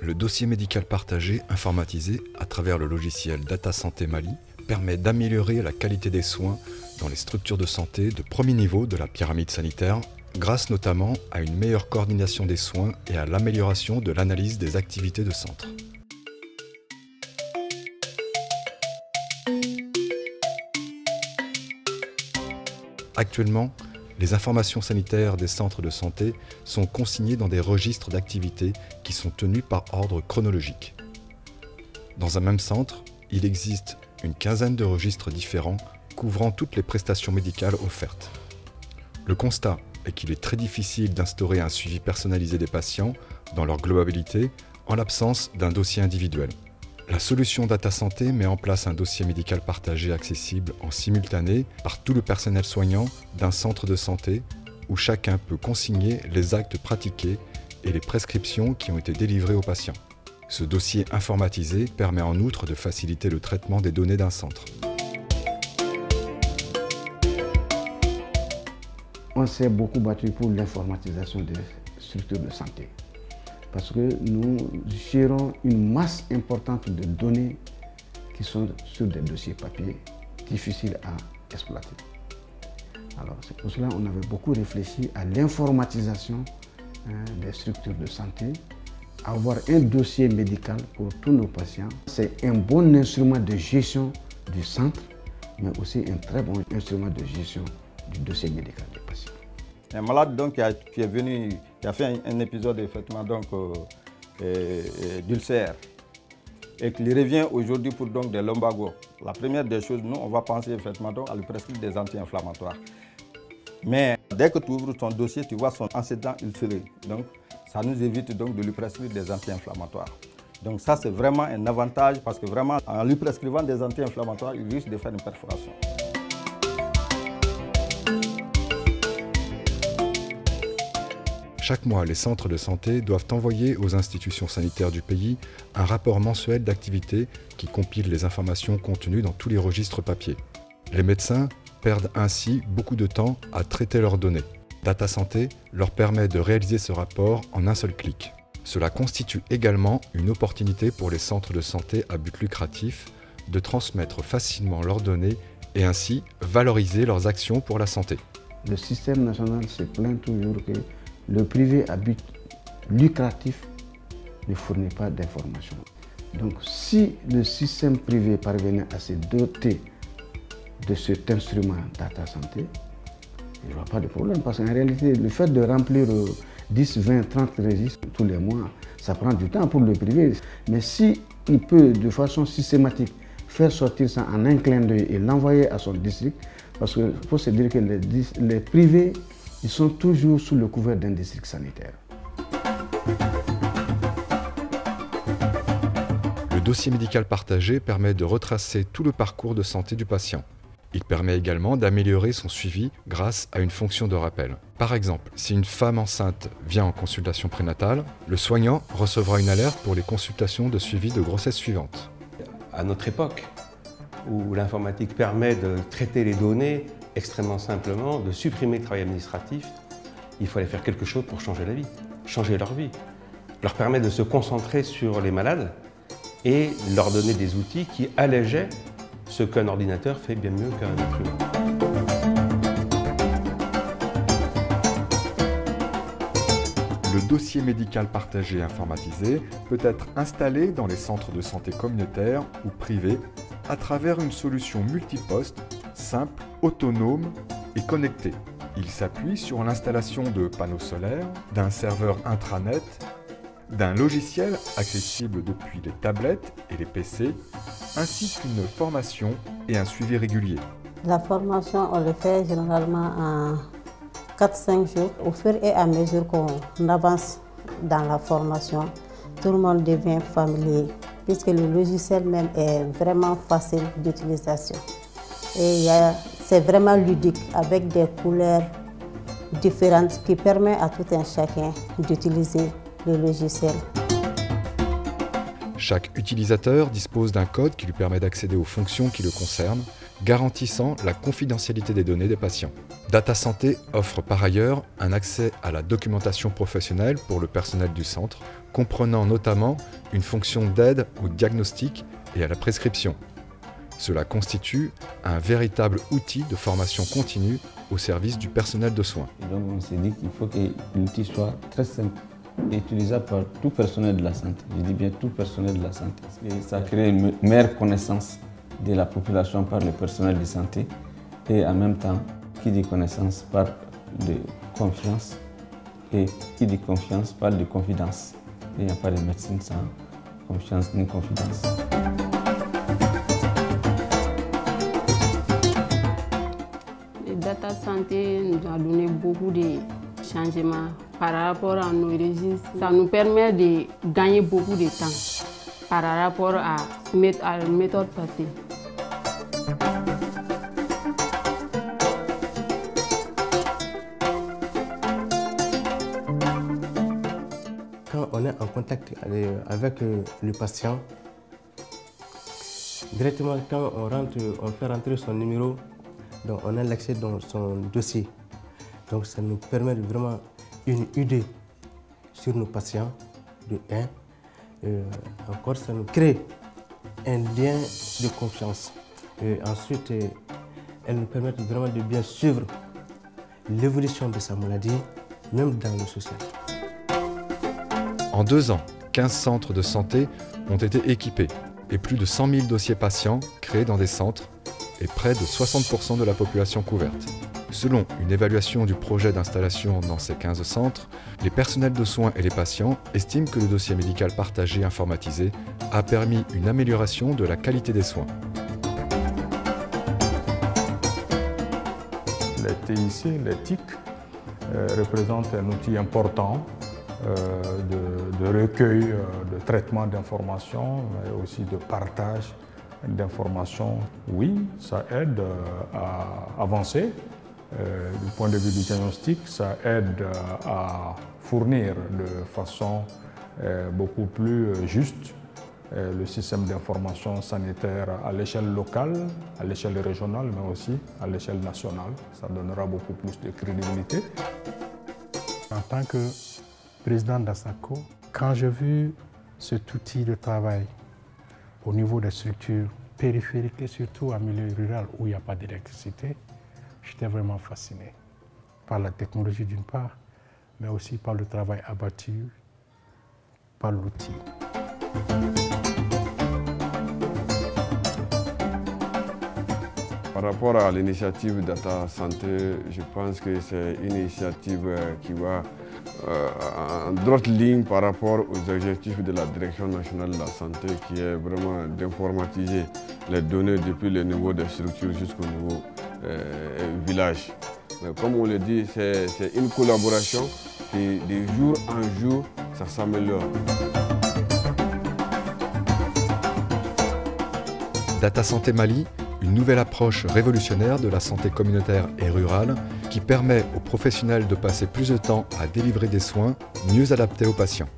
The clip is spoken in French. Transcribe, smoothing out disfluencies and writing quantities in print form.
Le dossier médical partagé informatisé à travers le logiciel Data Santé Mali permet d'améliorer la qualité des soins dans les structures de santé de premier niveau de la pyramide sanitaire, grâce notamment à une meilleure coordination des soins et à l'amélioration de l'analyse des activités de centre. Actuellement, les informations sanitaires des centres de santé sont consignées dans des registres d'activités qui sont tenus par ordre chronologique. Dans un même centre, il existe une quinzaine de registres différents couvrant toutes les prestations médicales offertes. Le constat est qu'il est très difficile d'instaurer un suivi personnalisé des patients dans leur globalité en l'absence d'un dossier individuel. La solution Data Santé met en place un dossier médical partagé accessible en simultané par tout le personnel soignant d'un centre de santé où chacun peut consigner les actes pratiqués et les prescriptions qui ont été délivrées aux patients. Ce dossier informatisé permet en outre de faciliter le traitement des données d'un centre. On s'est beaucoup battu pour l'informatisation des structures de santé. Parce que nous gérons une masse importante de données qui sont sur des dossiers papier difficiles à exploiter. Alors c'est pour cela qu'on avait beaucoup réfléchi à l'informatisation des structures de santé, avoir un dossier médical pour tous nos patients. C'est un bon instrument de gestion du centre, mais aussi un très bon instrument de gestion du dossier médical des patients. Un malade donc, qui est venu, qui a fait un épisode effectivement d'ulcère et qui revient aujourd'hui pour donc, des lumbagos. La première des choses, nous, on va penser effectivement donc, à lui prescrire des anti-inflammatoires. Mais dès que tu ouvres ton dossier, tu vois son antécédent ulcéré. Donc, ça nous évite donc de lui prescrire des anti-inflammatoires. Donc ça, c'est vraiment un avantage parce que vraiment, en lui prescrivant des anti-inflammatoires, il risque de faire une perforation. Chaque mois, les centres de santé doivent envoyer aux institutions sanitaires du pays un rapport mensuel d'activité qui compile les informations contenues dans tous les registres papier. Les médecins perdent ainsi beaucoup de temps à traiter leurs données. Data Santé leur permet de réaliser ce rapport en un seul clic. Cela constitue également une opportunité pour les centres de santé à but lucratif de transmettre facilement leurs données et ainsi valoriser leurs actions pour la santé. Le système national se plaint toujours que le privé à but lucratif ne fournit pas d'informations. Donc si le système privé parvenait à se doter de cet instrument Data Santé, il n'y aura pas de problème parce qu'en réalité, le fait de remplir 10, 20, 30 registres tous les mois, ça prend du temps pour le privé. Mais si il peut de façon systématique faire sortir ça en un clin d'œil et l'envoyer à son district, parce qu'il faut se dire que les privés, ils sont toujours sous le couvert d'un district sanitaire. Le dossier médical partagé permet de retracer tout le parcours de santé du patient. Il permet également d'améliorer son suivi grâce à une fonction de rappel. Par exemple, si une femme enceinte vient en consultation prénatale, le soignant recevra une alerte pour les consultations de suivi de grossesse suivante. À notre époque, où l'informatique permet de traiter les données extrêmement simplement, de supprimer le travail administratif, il fallait faire quelque chose pour changer la vie, changer leur vie, leur permettre de se concentrer sur les malades et leur donner des outils qui allégeaient ce qu'un ordinateur fait bien mieux qu'un être humain. Le dossier médical partagé informatisé peut être installé dans les centres de santé communautaires ou privés à travers une solution multiposte, simple, autonome et connectée. Il s'appuie sur l'installation de panneaux solaires, d'un serveur intranet, d'un logiciel accessible depuis les tablettes et les PC, ainsi qu'une formation et un suivi régulier. La formation, on le fait généralement en 4-5 jours. Au fur et à mesure qu'on avance dans la formation, tout le monde devient familier, puisque le logiciel même est vraiment facile d'utilisation. Et c'est vraiment ludique, avec des couleurs différentes qui permettent à tout un chacun d'utiliser le logiciel. Chaque utilisateur dispose d'un code qui lui permet d'accéder aux fonctions qui le concernent, garantissant la confidentialité des données des patients. Data Santé offre par ailleurs un accès à la documentation professionnelle pour le personnel du centre, comprenant notamment une fonction d'aide au diagnostic et à la prescription. Cela constitue un véritable outil de formation continue au service du personnel de soins. Et donc on s'est dit qu'il faut que l'outil soit très simple et utilisable par tout personnel de la santé. Je dis bien tout personnel de la santé. Parce que ça crée une meilleure connaissance de la population par le personnel de santé et en même temps, qui dit connaissance parle de confiance et qui dit confiance parle de confidence. Il n'y a pas de médecine sans confiance ni confidence. Data Santé nous a donné beaucoup de changements par rapport à nos registres. Ça nous permet de gagner beaucoup de temps par rapport à la méthode passée. Quand on est en contact avec le patient, directement quand on fait rentrer son numéro, donc on a l'accès dans son dossier. Donc ça nous permet vraiment une idée sur nos patients, de 1. Encore, ça nous crée un lien de confiance. Et ensuite, elle nous permet vraiment de bien suivre l'évolution de sa maladie, même dans le social. En 2 ans, 15 centres de santé ont été équipés et plus de 100 000 dossiers patients créés dans des centres et près de 60% de la population couverte. Selon une évaluation du projet d'installation dans ces 15 centres, les personnels de soins et les patients estiment que le dossier médical partagé informatisé a permis une amélioration de la qualité des soins. Les TIC, les TIC, représentent un outil important de recueil, de traitement d'informations, mais aussi de partage d'informations. Oui, ça aide à avancer. Du point de vue du diagnostic, ça aide à fournir de façon beaucoup plus juste le système d'information sanitaire à l'échelle locale, à l'échelle régionale, mais aussi à l'échelle nationale. Ça donnera beaucoup plus de crédibilité. En tant que président d'ASACO, quand j'ai vu cet outil de travail au niveau des structures périphériques et surtout en milieu rural où il n'y a pas d'électricité, j'étais vraiment fasciné par la technologie d'une part, mais aussi par le travail abattu, par l'outil. Par rapport à l'initiative Data Santé, je pense que c'est une initiative qui va en droite ligne par rapport aux objectifs de la Direction nationale de la santé, qui est vraiment d'informatiser les données depuis le niveau des structures jusqu'au niveau village. Mais comme on le dit, c'est une collaboration qui, de jour en jour, ça s'améliore. Data Santé Mali, une nouvelle approche révolutionnaire de la santé communautaire et rurale qui permet aux professionnels de passer plus de temps à délivrer des soins mieux adaptés aux patients.